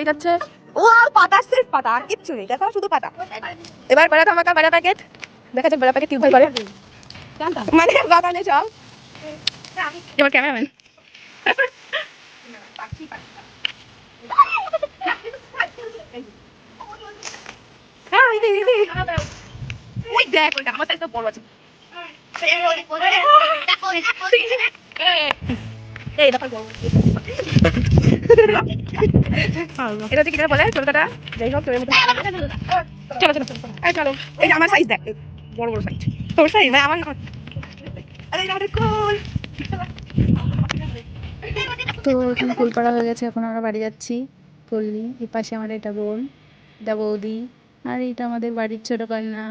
হয়ে যাচ্ছে। ও পাতা, সির্ফ পাতা, আর কিচ্ছু নেই, দেখো শুধু পাতা। এবার বড়া ধামাকা, বড়া প্যাকেট দেখা যাক বড়া প্যাকেট কি ভয় করে, মানে বাগানে সব। এবার ক্যামেরাম্যান ওই দেখ, ওইটা আমার সাইজটা বড় আছে। এই দেখো বড় এটা হচ্ছে কি বলে ছোটটা, যাই হোক তোর মতো। চলো চলো চলো, এই আমার সাইজ দেখ, বড় বড় সাইজ। তোর সাইজ মানে আমার, আরে এটা আমাদের কোল। তো এখানে ফুল পাড়া হয়ে গেছে, এখন আমরা বাড়ি যাচ্ছি। পল্লী, এই পাশে আমার এটা বোন, এটা বৌদি, আর এটা আমাদের বাড়ির ছোট কন্যা।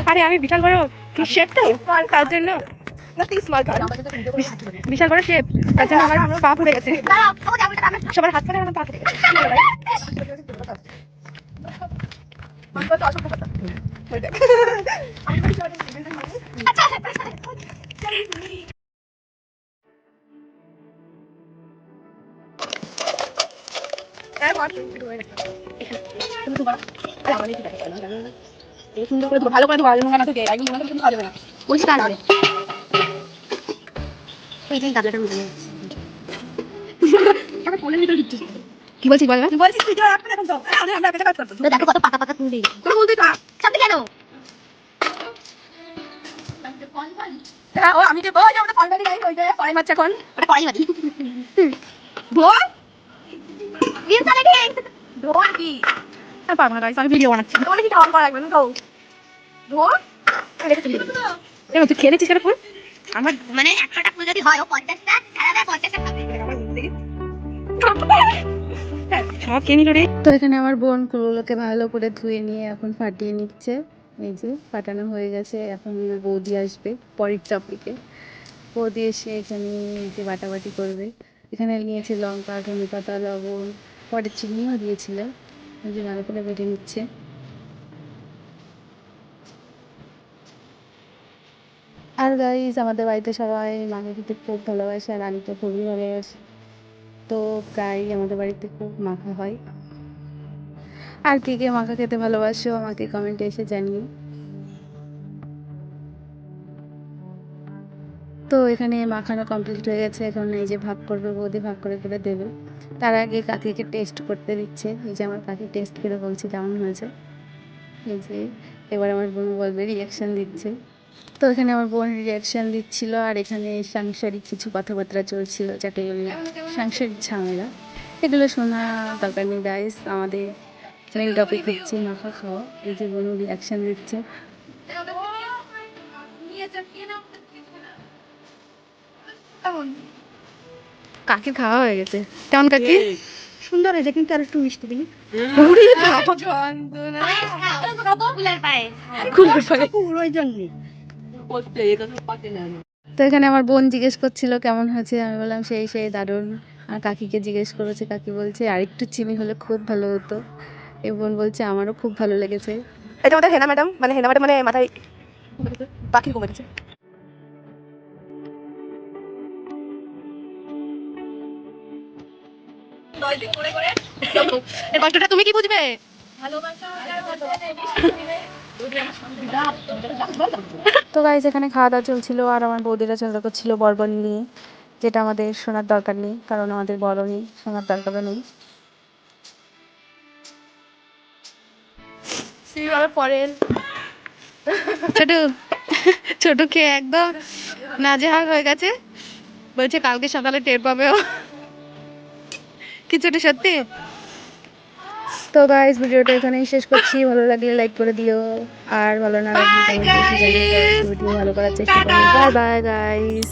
আরে আমি বিশাল বড় শেপ তো, তার জন্য বিশাল বড় শেপ, তার জন্য আমার পা ফুলে গেছে, সবার হাত পা আমার পা ফুলে গেছে। ভালো করে ধোয়া না থেকে একদম খাওয়া যাবে না, পরিষ্কার হবে। কি বলছিস বল, বলছিস তুই এখন তো আমরা একটা কাজ করতে দেখো কত পাতা পাতা তুলি তুই বলছিস না সাথে কেন। হ্যাঁ ও আমি যে বল আমরা কলবাড়ি গাই ওই যে কড়াই মাছ এখন ওটা কড়াই মাছ বল বিল চালে ঠিক ধোন কি আর পারবো না গাইস, আমি ভিডিও বানাচ্ছি তোমাকে কি অন করা লাগবে না তো ধোন দেখো তুই খেলেছিস কেন ফুল আমার মানে 100টা ফুল যদি হয় ও 50টা সারা 50টা খাবে সব কিনি রে। তো এখানে আমার বোন কুলোগুলোকে ভালো করে ধুয়ে নিয়ে এখন ফাটিয়ে নিচ্ছে। এই যে ফাটানো হয়ে গেছে, এখন বৌদি আসবে পরের টপিকে। বৌদি এসে এখানে যে বাটাবাটি করবে। এখানে নিয়েছে লঙ্কা, ধনে পাতা, লবণ, পরে চিনিও দিয়েছিল। এই যে ভালো করে বেটে নিচ্ছে। আর গাইস আমাদের বাড়িতে সবাই মাকে খেতে খুব ভালোবাসে, আর আমি তো খুবই ভালোবাসি। তো প্রায় আমাদের বাড়িতে খুব মাখা হয়। আর কে কে মাখা খেতে ভালোবাসো আমাকে কমেন্টে এসে জানিও। তো এখানে মাখানো কমপ্লিট হয়ে গেছে, এখন এই যে ভাগ করবে বৌদি, ভাগ করে করে দেবে। তার আগে কাকিকে টেস্ট করতে দিচ্ছে। এই যে আমার কাকি টেস্ট করে বলছে কেমন হয়েছে। এই যে এবার আমার বোন বলবে, রিয়াকশান দিচ্ছে। তো এখানে আমার বোন রিয়াকশান দিচ্ছিল, আর এখানে সাংসারিক কিছু কথাবার্তা চলছিল, যাতে সাংসারিক ঝামেলা, এগুলো শোনা দরকার নেই গাইস। আমাদের মেন টপিক হচ্ছে মাখা খাওয়া। এই যে বোন রিয়াকশান দিচ্ছে। কাকির খাওয়া হয়ে গেছে, কেমন কাকি? সুন্দর হয়েছে কিন্তু আর একটু মিষ্টি দিন। তো এখানে আমার বোন জিজ্ঞেস করছিল কেমন হয়েছে, আমি বললাম সেই সেই দারুণ। আর কাকিকে জিজ্ঞেস করেছে, কাকি বলছে আর একটু চিনি হলে খুব ভালো হতো। এই বোন বলছে আমারও খুব ভালো লেগেছে। এটা আমাদের হেনা ম্যাডাম, মানে হেনা ম্যাডাম মানে মাথায় পাখি ঘুমেছে। এই কষ্টটা তুমি কি বুঝবে? তো গাইজ এখানে খাওয়া দাওয়া চলছিল, আর আমার বৌদিরা চিন্তা করছিল বরবর নিয়ে, যেটা আমাদের শোনার দরকার নেই, কারণ আমাদের বড় নেই, শোনার দরকারও নেই। পরের ছোট ছোট খেয়ে একদম নাজেহাল হয়ে গেছে, বলছে কালকে সকালে টের পাবেও। কিছুটা সত্যি। তো গাইজ ভিডিওটা এখানেই শেষ করছি, ভালো লাগলে লাইক করে দিও, আর ভালো না লাগলে কমেন্ট এসে জানিয়ে ভিডিও ভালো করার চেষ্টা করবো। Bye bye guys.